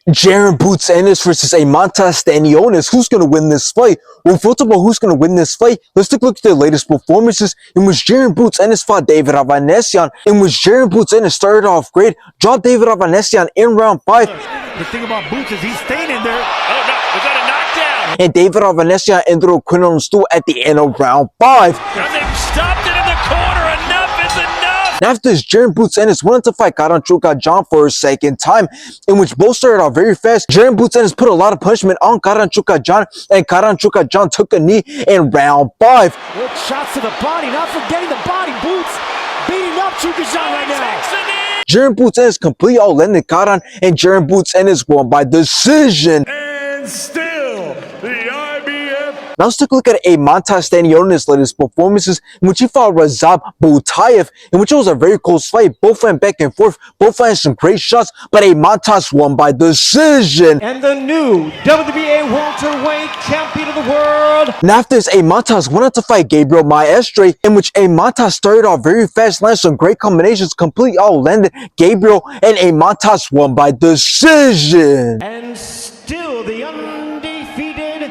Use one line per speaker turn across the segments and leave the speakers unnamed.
Jaron Ennis versus Eimantas Stanionis. Who's going to win this fight? Well, first of all, who's going to win this fight? Let's take a look at their latest performances, in which Jaron Ennis fought David Avanesyan, in which Jaron Ennis started off great, dropped David Avanesyan in round 5.
The thing about Boots is he's staying in there. Oh no, was that a knockdown?
And David Avanesyan ended up quitting on the stool at the end of round 5.
And they've stopped it in the corner. Enough is enough.
And after this, Jaron Ennis wanted to fight Jaron for a second time, in which both started off very fast. Jaron Ennis put a lot of punishment on Jaron, and Jaron took a knee in round 5.
Good shots to the body, not forgetting the body. Boots beating up Jaron right now.
Jaron Ennis completely outlanded Jaron, and Jaron Ennis won by decision.
And still, the IBF.
Now let's take a look at Eimantas Stanionis' latest performances, in which he fought Razab Butayev, in which it was a very close fight. Both went back and forth, both had some great shots, but Eimantas won by decision.
And the new WBA welterweight champion of the world.
And after this, Eimantas wanted to fight Gabriel Maestre, in which Eimantas started off very fast, landed some great combinations, completely outlanded Gabriel, and Eimantas won by decision.
And still the undefeated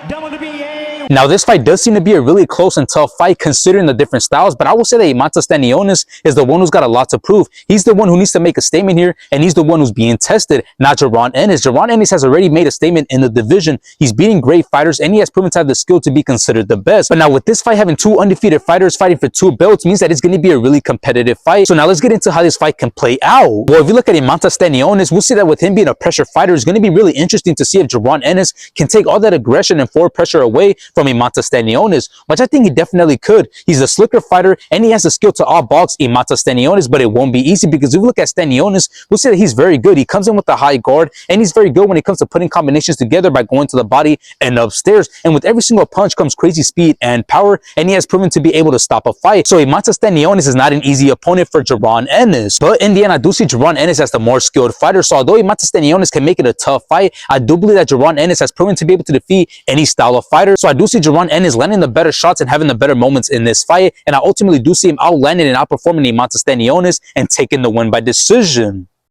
WBA.
Now, this fight does seem to be a really close and tough fight considering the different styles, but I will say that Eimantas Stanionis is the one who's got a lot to prove. He's the one who needs to make a statement here, and he's the one who's being tested, not Jaron Ennis. Jaron Ennis has already made a statement in the division. He's beating great fighters, and he has proven to have the skill to be considered the best. But now with this fight having two undefeated fighters fighting for 2 belts means that it's going to be a really competitive fight. So now let's get into how this fight can play out. Well, if you look at Eimantas Stanionis, we'll see that with him being a pressure fighter, it's going to be really interesting to see if Jaron Ennis can take all that aggression and forward pressure away from Eimantas Stanionis, which I think he definitely could. He's a slicker fighter, and he has the skill to outbox Eimantas Stanionis, but it won't be easy because if we look at Stanionis, we'll see that he's very good. He comes in with a high guard, and he's very good when it comes to putting combinations together by going to the body and upstairs. And with every single punch comes crazy speed and power, and he has proven to be able to stop a fight. So Eimantas Stanionis is not an easy opponent for Jaron Ennis. But in the end, I do see Jaron Ennis as the more skilled fighter. So although Eimantas Stanionis can make it a tough fight, I do believe that Jaron Ennis has proven to be able to defeat any style of fighter. So I do see Jaron Ennis landing the better shots and having the better moments in this fight, and I ultimately do see him outlanding and outperforming Eimantas Stanionis and taking the win by decision.